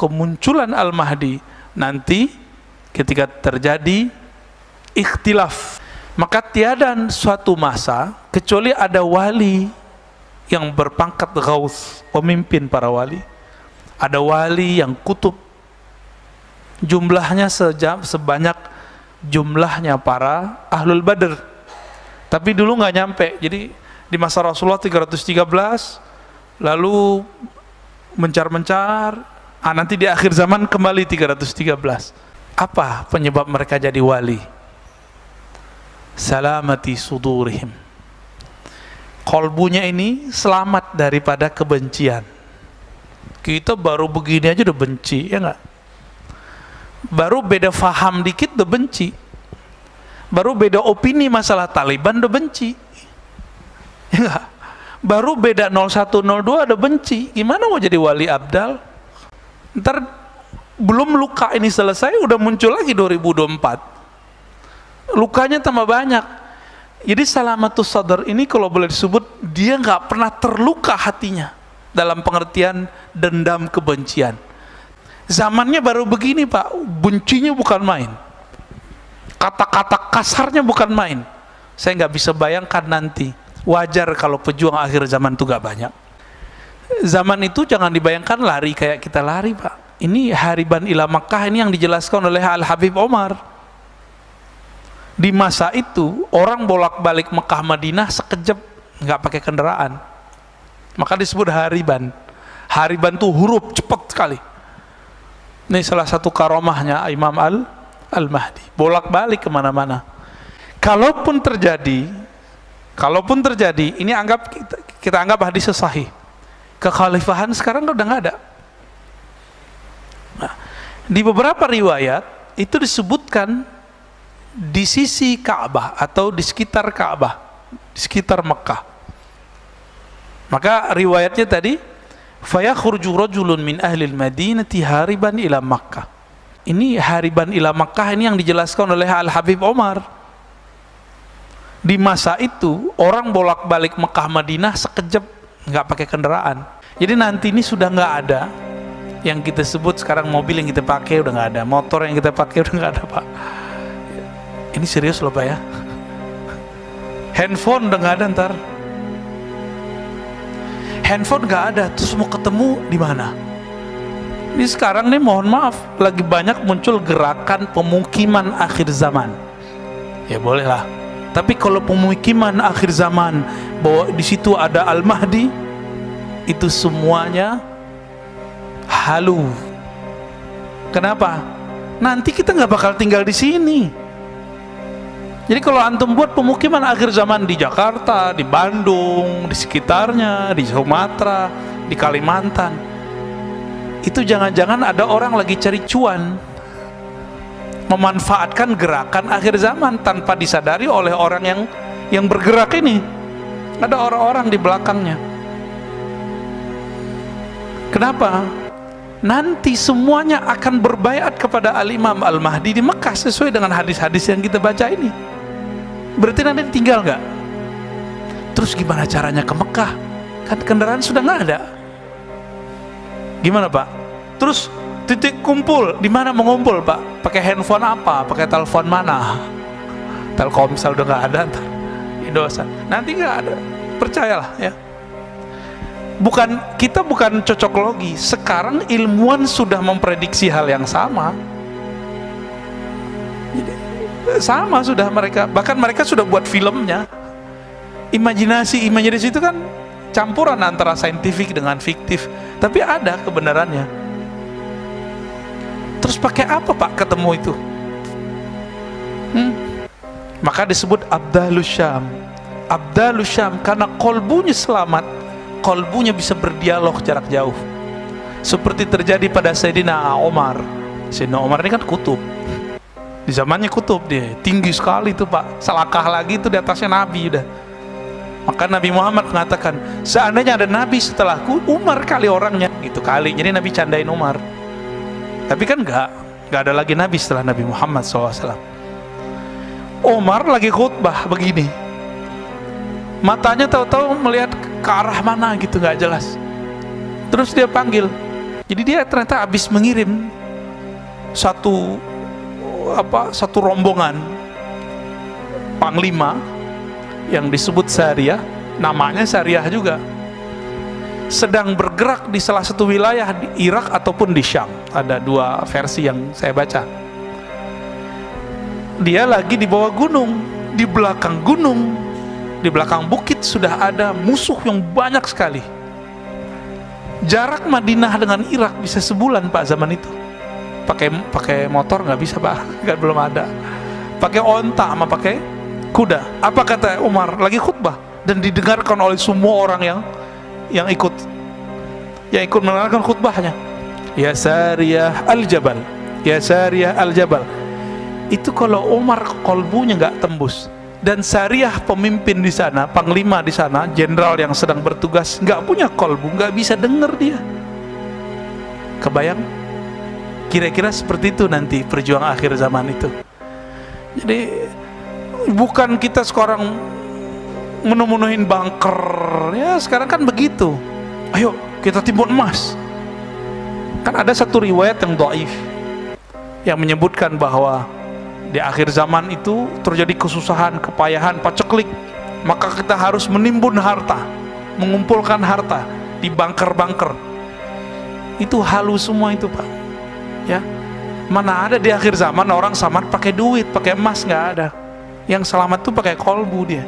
kemunculan Al-Mahdi nanti ketika terjadi ikhtilaf, maka tiada suatu masa kecuali ada wali yang berpangkat ghaus, pemimpin para wali. Ada wali yang kutub, jumlahnya sebanyak jumlahnya para ahlul badr, tapi dulu nggak nyampe. Jadi di masa Rasulullah 313, lalu mencar-mencar, nanti di akhir zaman kembali 313. Apa penyebab mereka jadi wali? Salamati sudurihim, kolbunya ini selamat daripada kebencian. Kita baru begini aja udah benci, ya nggak? Baru beda faham dikit udah benci, baru beda opini masalah Taliban udah benci, ya nggak? Baru beda 01, 02 udah benci. Gimana mau jadi wali abdal? Ntar belum luka ini selesai udah muncul lagi 2024, lukanya tambah banyak. Jadi salamatus sadar ini kalau boleh disebut, dia nggak pernah terluka hatinya dalam pengertian dendam kebencian. Zamannya baru begini Pak, bencinya bukan main, kata-kata kasarnya bukan main. Saya nggak bisa bayangkan nanti. Wajar kalau pejuang akhir zaman itu gak banyak. Zaman itu jangan dibayangkan lari kayak kita lari Pak. Ini hariban ila Makkah, ini yang dijelaskan oleh Al-Habib Omar. Di masa itu orang bolak-balik Mekah Madinah sekejap, nggak pakai kendaraan, maka disebut hariban. Hariban tuh huruf cepat sekali. Ini salah satu karomahnya Imam Al-Mahdi, bolak-balik kemana-mana. Kalaupun terjadi, ini kita anggap hadis sahih, kekhalifahan sekarang udah nggak ada. Nah, di beberapa riwayat itu disebutkan di sisi Ka'bah atau di sekitar Ka'bah, di sekitar Mekah. Maka riwayatnya tadi, fayakhruju rajulun min ahli al-Madinati hariban ila Makkah. Ini hariban ila Makkah, ini yang dijelaskan oleh Al-Habib Omar. Di masa itu orang bolak-balik Mekah Madinah sekejap, nggak pakai kendaraan. Jadi nanti ini sudah nggak ada yang kita sebut sekarang mobil yang kita pakai udah nggak ada, motor yang kita pakai udah nggak ada Pak. Ini serius loh Pak ya. Handphone udah nggak ada ntar. Handphone nggak ada, terus mau ketemu di mana? Ini sekarang nih mohon maaf lagi banyak muncul gerakan pemukiman akhir zaman. Ya boleh lah. Tapi kalau pemukiman akhir zaman bahwa di situ ada Al-Mahdi, itu semuanya halu. Kenapa? Nanti kita nggak bakal tinggal di sini. Jadi kalau antum buat pemukiman akhir zaman di Jakarta, di Bandung, di sekitarnya, di Sumatera, di Kalimantan, itu jangan-jangan ada orang lagi cari cuan, memanfaatkan gerakan akhir zaman tanpa disadari oleh orang yang bergerak ini. Ada orang-orang di belakangnya. Kenapa? Nanti semuanya akan berbaiat kepada Al-Imam Al-Mahdi di Mekah sesuai dengan hadis-hadis yang kita baca ini. Berarti nanti tinggal nggak? Terus gimana caranya ke Mekah? Kan kendaraan sudah nggak ada. Gimana Pak? Terus titik kumpul di mana mengumpul Pak? Pakai handphone apa? Pakai telepon mana? Telkomsel udah nggak ada, ntar Indosat nanti nggak ada. Percayalah ya. Kita bukan cocok logi. Sekarang ilmuwan sudah memprediksi hal yang sama. Sama sudah mereka. Bahkan mereka sudah buat filmnya. Imajinasi itu kan campuran antara saintifik dengan fiktif. Tapi ada kebenarannya. Terus pakai apa Pak ketemu itu? Maka disebut Abdalus Syam. Abdalus Syam karena kolbunya selamat, kolbunya bisa berdialog jarak jauh. Seperti terjadi pada Sayyidina Umar. Sayyidina Umar ini kan kutub. Di zamannya kutub dia, tinggi sekali itu Pak. Selangkah lagi itu di atasnya Nabi udah. Maka Nabi Muhammad mengatakan, seandainya ada Nabi setelahku, Umar kali orangnya, gitu kali. Jadi Nabi candain Umar. Tapi kan nggak ada lagi Nabi setelah Nabi Muhammad SAW. Umar lagi khutbah begini, matanya tahu-tahu melihat ke arah mana gitu, nggak jelas. Terus dia panggil, Jadi dia ternyata habis mengirim satu rombongan panglima yang disebut Sariyah, namanya Sariyah juga, sedang bergerak di salah satu wilayah di Irak ataupun di Syam. Ada dua versi yang saya baca. Dia lagi di bawah gunung, di belakang gunung, di belakang bukit sudah ada musuh yang banyak sekali. Jarak Madinah dengan Irak bisa sebulan Pak zaman itu. Pakai motor nggak bisa Pak, nggak, belum ada. Pakai onta sama pakai kuda. Apa kata Umar? Lagi khutbah dan didengarkan oleh semua orang yang ikut mendengarkan khutbahnya. Ya Sariyah al-Jabal, ya Sariyah al-Jabal. Itu kalau Umar kolbunya nggak tembus, dan Sariyah pemimpin di sana, panglima di sana, jenderal yang sedang bertugas, nggak punya kolbu, nggak bisa dengar dia. Kebayang? Kira-kira seperti itu nanti perjuangan akhir zaman itu. Jadi bukan kita sekarang menemunuhin bunker, ya sekarang kan begitu. Ayo kita timbun emas. Kan ada satu riwayat yang dhaif yang menyebutkan bahwa di akhir zaman itu terjadi kesusahan, kepayahan, paceklik, maka kita harus menimbun harta, mengumpulkan harta di bunker-bunker. Itu halus semua itu Pak. Ya, mana ada di akhir zaman orang selamat pakai duit, pakai emas, nggak ada. Yang selamat tuh pakai kolbu dia.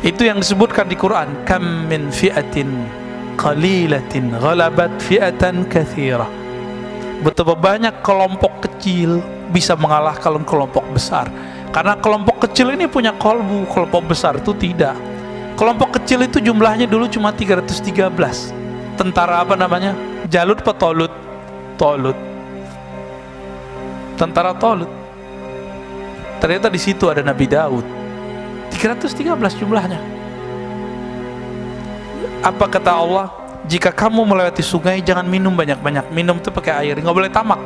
Itu yang disebutkan di Quran, kam min fi'atin qalilatin ghalabat fi'atan katsira. Betapa banyak kelompok kecil bisa mengalahkan kelompok besar. Karena kelompok kecil ini punya kolbu, kelompok besar itu tidak. Kelompok kecil itu jumlahnya dulu cuma 313. Tentara apa namanya? Jalut atau Tolut? Tolut. Tentara Tolut. Ternyata di situ ada Nabi Daud. 313 jumlahnya. Apa kata Allah? Jika kamu melewati sungai, jangan minum banyak-banyak. Minum itu pakai air, nggak boleh tamak.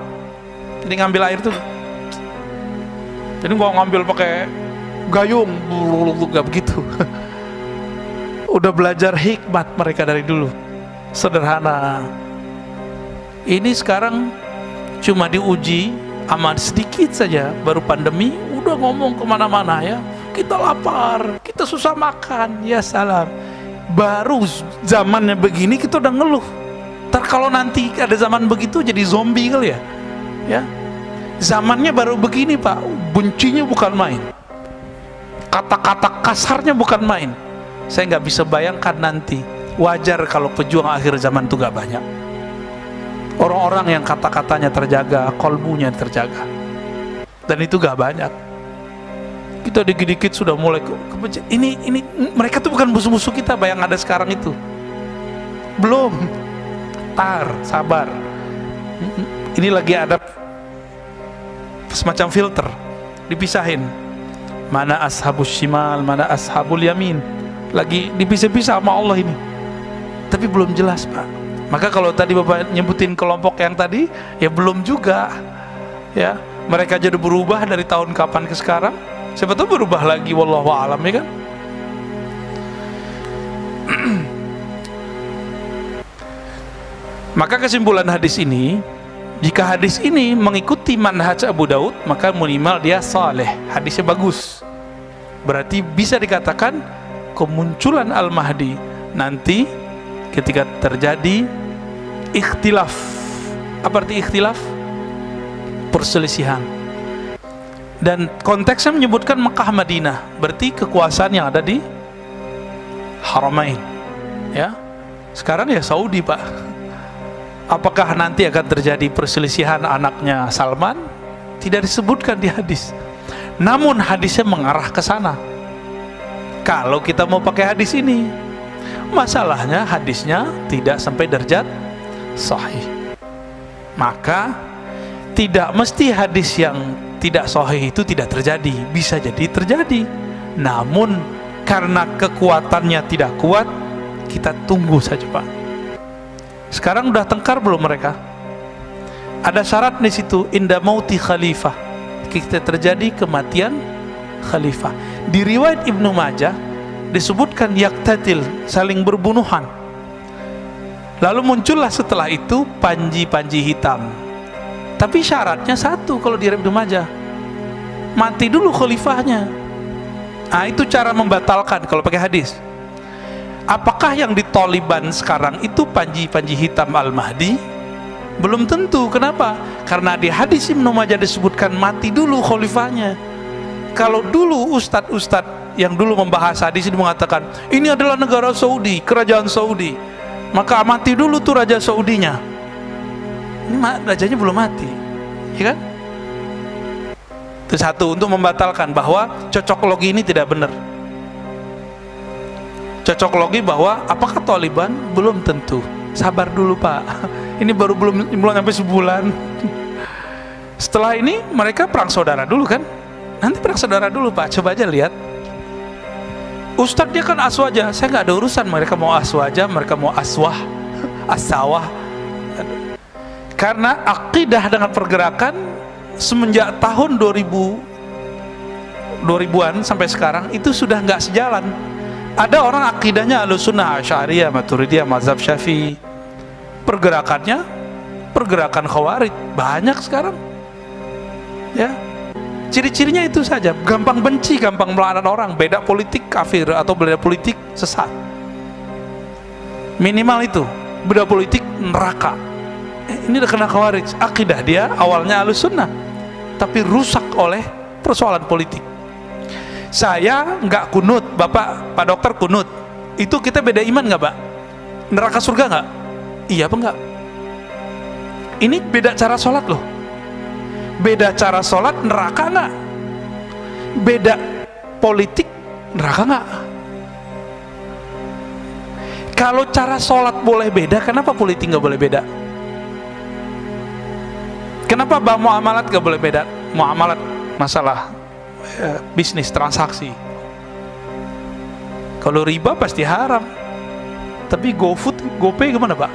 Jadi ngambil air tuh. Jadi nggak ngambil pakai gayung, nggak begitu. Udah belajar hikmat mereka dari dulu. Sederhana. Ini sekarang cuma diuji amat sedikit saja, baru pandemi udah ngomong kemana-mana ya. Kita lapar, kita susah makan, ya salam. Baru zamannya begini kita udah ngeluh. Ntar kalau nanti ada zaman begitu jadi zombie kali ya. Ya, zamannya baru begini Pak, bencinya bukan main, kata-kata kasarnya bukan main. Saya nggak bisa bayangkan nanti. Wajar kalau pejuang akhir zaman itu gak banyak. Orang-orang yang kata-katanya terjaga, kolbunya terjaga, dan itu gak banyak. Kita dikit-dikit sudah mulai kebencian. Ini mereka tuh bukan musuh-musuh kita, yang ada sekarang itu. Belum. Sabar. Ini lagi ada semacam filter, dipisahin. Mana ashabus shimal, mana ashabul yamin. Lagi dipisah-pisah sama Allah ini. Tapi belum jelas Pak. Maka kalau tadi Bapak nyebutin kelompok yang tadi, ya belum juga. Ya, mereka jadi berubah dari tahun kapan ke sekarang. Siapa tahu berubah lagi, wallahu a'lam, ya kan? Maka kesimpulan hadis ini, jika hadis ini mengikuti manhaj Abu Daud, maka minimal dia saleh, hadisnya bagus. Berarti bisa dikatakan kemunculan Al-Mahdi nanti ketika terjadi ikhtilaf. Apa arti ikhtilaf? Perselisihan. Dan konteksnya menyebutkan Mekah Madinah, berarti kekuasaan yang ada di Haramain. Ya. Sekarang ya Saudi, Pak. Apakah nanti akan terjadi perselisihan anaknya Salman? Tidak disebutkan di hadis. Namun hadisnya mengarah ke sana. Kalau kita mau pakai hadis ini, masalahnya hadisnya tidak sampai derajat sahih. Maka tidak mesti hadis yang tidak sahih itu tidak terjadi, bisa jadi terjadi. Namun karena kekuatannya tidak kuat, kita tunggu saja, Pak. Sekarang udah tengkar belum mereka? Ada syarat di situ, inda mauti khalifah, kita terjadi kematian khalifah. Di riwayat Ibnu Majah disebutkan yaktatil, saling berbunuhan. Lalu muncullah setelah itu panji-panji hitam. Tapi syaratnya satu kalau di Ibnu Majah, mati dulu khalifahnya. Nah, itu cara membatalkan kalau pakai hadis. Apakah yang di Taliban sekarang itu panji-panji hitam Al-Mahdi? Belum tentu. Kenapa? Karena di hadis Ibnu Majah disebutkan mati dulu khalifahnya. Kalau dulu ustadz-ustadz yang dulu membahas hadis ini mengatakan ini adalah negara Saudi, kerajaan Saudi, maka mati dulu tuh raja Saudinya. Ini rajanya belum mati, ya kan? Itu satu, untuk membatalkan bahwa cocoklogi ini tidak benar. Cocoklogi bahwa apakah Taliban? Belum tentu. Sabar dulu Pak, ini baru belum sampai sebulan. Setelah ini mereka perang saudara dulu kan? Nanti perang saudara dulu Pak, coba aja lihat. Ustadz dia kan aswaja, saya nggak ada urusan mereka mau aswaja, mereka mau asawah. Karena akidah dengan pergerakan semenjak tahun 2000-an sampai sekarang itu sudah nggak sejalan. Ada orang akidahnya Ahlussunnah, Asy'ariyah, Maturidiyah, mazhab Syafi'i. Pergerakannya pergerakan Khawarij banyak sekarang. Ya. Ciri-cirinya itu saja, gampang benci, gampang melaknat orang, beda politik kafir atau beda politik sesat. Minimal itu, beda politik neraka. Ini udah kena Khawarij. Akidah dia awalnya Ahlussunnah, tapi rusak oleh persoalan politik. Saya nggak kunut, Bapak, Pak Dokter kunut. Itu kita beda iman nggak, Pak? Neraka surga nggak? Iya apa nggak? Ini beda cara sholat loh. Beda cara sholat, neraka nggak? Beda politik, neraka nggak? Kalau cara sholat boleh beda, kenapa politik nggak boleh beda? Kenapa muamalat nggak boleh beda? Muamalat masalah bisnis, transaksi. Kalau riba pasti haram. Tapi GoFood, GoPay gimana Pak?